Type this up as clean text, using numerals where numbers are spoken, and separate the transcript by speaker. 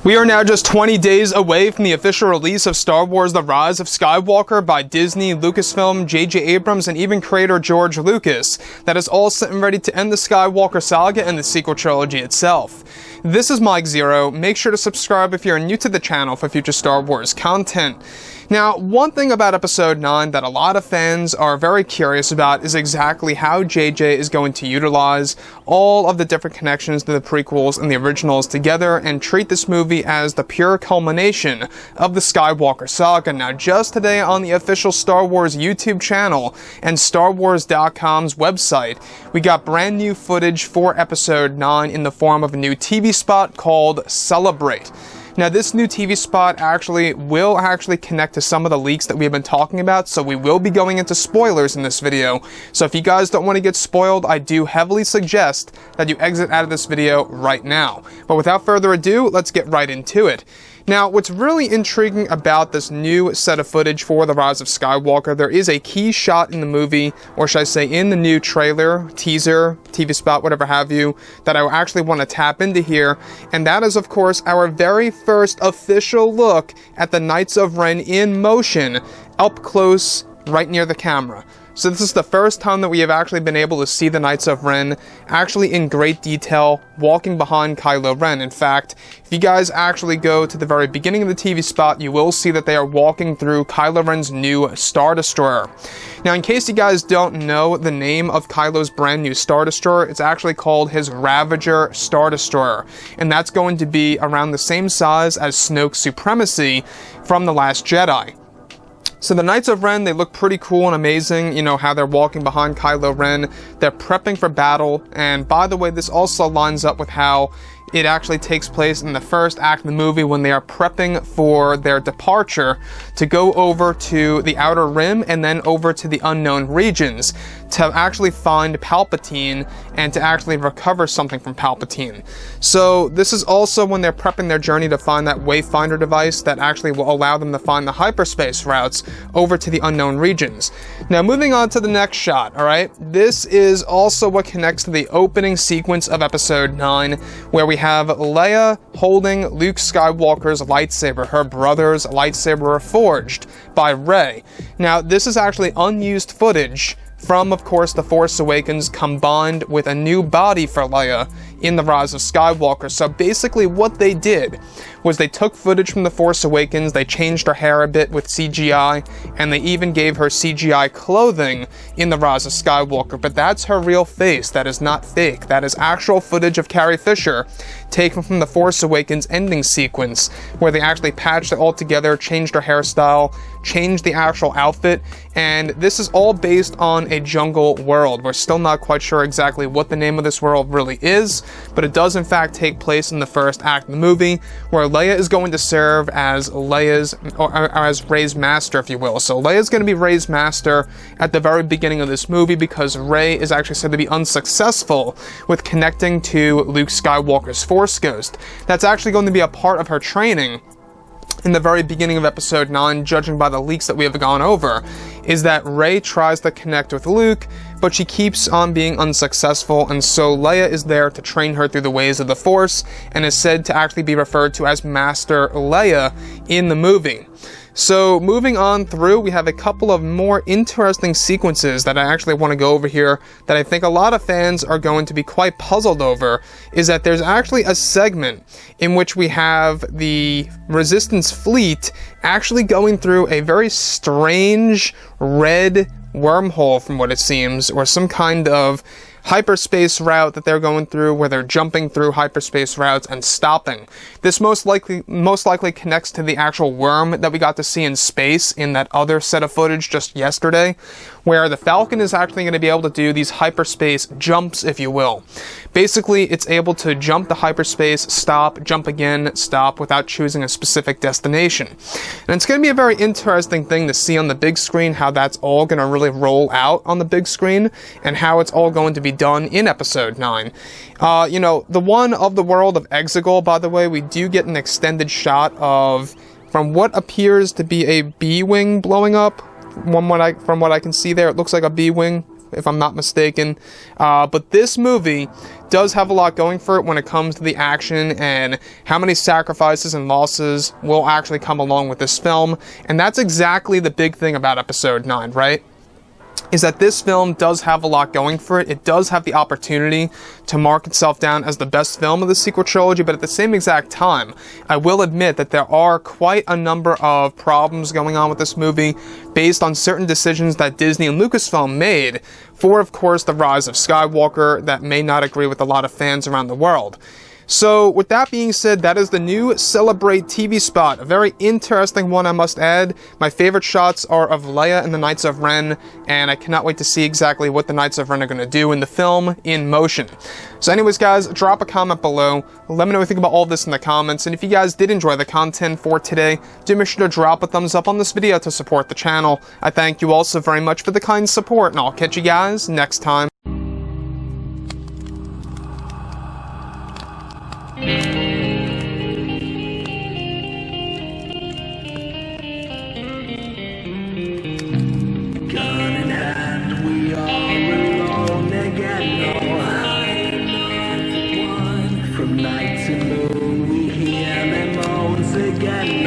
Speaker 1: We are now just 20 days away from the official release of Star Wars: The Rise of Skywalker by Disney, Lucasfilm, J.J. Abrams, and even creator George Lucas. That is all set and ready to end the Skywalker saga and the sequel trilogy itself. This is Mike Zero. Make sure to subscribe if you're new to the channel for future Star Wars content. Now, one thing about Episode 9 that a lot of fans are very curious about is exactly how JJ is going to utilize all of the different connections to the prequels and the originals together and treat this movie as the pure culmination of the Skywalker saga. Now, just today on the official Star Wars YouTube channel and StarWars.com's website, we got brand new footage for Episode 9 in the form of a new TV spot called Celebrate. Now, this new TV spot will connect to some of the leaks that we've been talking about, so we will be going into spoilers in this video. So if you guys don't want to get spoiled, I do heavily suggest that you exit out of this video right now. But without further ado, let's get right into it. Now, what's really intriguing about this new set of footage for The Rise of Skywalker, there is a key shot in the movie, or should I say in the new trailer, teaser, TV spot, whatever have you, that I actually want to tap into here, and that is, of course, our very first official look at the Knights of Ren in motion, up close, right near the camera. So this is the first time that we have actually been able to see the Knights of Ren actually in great detail walking behind Kylo Ren. In fact, if you guys actually go to the very beginning of the TV spot, you will see that they are walking through Kylo Ren's new Star Destroyer. Now, in case you guys don't know the name of Kylo's brand new Star Destroyer, it's actually called his Ravager Star Destroyer. And that's going to be around the same size as Snoke's Supremacy from The Last Jedi. So the Knights of Ren, they look pretty cool and amazing, you know, how they're walking behind Kylo Ren. They're prepping for battle, and by the way, this also lines up with how it actually takes place in the first act of the movie when they are prepping for their departure to go over to the Outer Rim and then over to the Unknown Regions to actually find Palpatine and to actually recover something from Palpatine. So this is also when they're prepping their journey to find that Wayfinder device that actually will allow them to find the hyperspace routes over to the Unknown Regions. Now, moving on to the next shot, alright? This is also what connects to the opening sequence of Episode 9, where we have Leia holding Luke Skywalker's lightsaber, her brother's lightsaber reforged by Rey. Now, this is actually unused footage from, of course, The Force Awakens combined with a new body for Leia in The Rise of Skywalker. So basically what they did was they took footage from The Force Awakens, they changed her hair a bit with CGI, and they even gave her CGI clothing in The Rise of Skywalker. But that's her real face. That is not fake. That is actual footage of Carrie Fisher taken from The Force Awakens ending sequence, where they actually patched it all together, changed her hairstyle, changed the actual outfit, and this is all based on a jungle world. We're still not quite sure exactly what the name of this world really is, but it does in fact take place in the first act of the movie, where Leia is going to serve as as Rey's master, if you will. So Leia's going to be Rey's master at the very beginning of this movie because Rey is actually said to be unsuccessful with connecting to Luke Skywalker's Force Ghost. That's actually going to be a part of her training in the very beginning of Episode 9, judging by the leaks that we have gone over, is that Rey tries to connect with Luke, but she keeps on being unsuccessful, and so Leia is there to train her through the ways of the Force, and is said to actually be referred to as Master Leia in the movie. So moving on through, we have a couple of more interesting sequences that I actually want to go over here that I think a lot of fans are going to be quite puzzled over, is that there's actually a segment in which we have the Resistance fleet actually going through a very strange red wormhole from what it seems, or some kind of hyperspace route that they're going through where they're jumping through hyperspace routes and stopping. This most likely connects to the actual worm that we got to see in space in that other set of footage just yesterday, where the Falcon is actually going to be able to do these hyperspace jumps, if you will. Basically, it's able to jump the hyperspace, stop, jump again, stop, without choosing a specific destination. And it's going to be a very interesting thing to see on the big screen how that's all going to really roll out on the big screen, and how it's all going to be done in Episode 9. You know, the one of the world of Exegol, by the way, we do get an extended shot of, from what appears to be a B-wing blowing up. From what I can see there, it looks like a B-wing. if I'm not mistaken. But this movie does have a lot going for it when it comes to the action and how many sacrifices and losses will actually come along with this film. And that's exactly the big thing about Episode 9, right? Is that this film does have a lot going for it. It does have the opportunity to mark itself down as the best film of the sequel trilogy, but at the same exact time, I will admit that there are quite a number of problems going on with this movie based on certain decisions that Disney and Lucasfilm made for, of course, the rise of Skywalker that may not agree with a lot of fans around the world. So, with that being said, that is the new Celebrate TV spot. A very interesting one, I must add. My favorite shots are of Leia and the Knights of Ren, and I cannot wait to see exactly what the Knights of Ren are going to do in the film in motion. So anyways, guys, drop a comment below. Let me know what you think about all this in the comments, and if you guys did enjoy the content for today, do make sure to drop a thumbs up on this video to support the channel. I thank you all so very much for the kind support, and I'll catch you guys next time.
Speaker 2: From night to moon, we hear them moans again.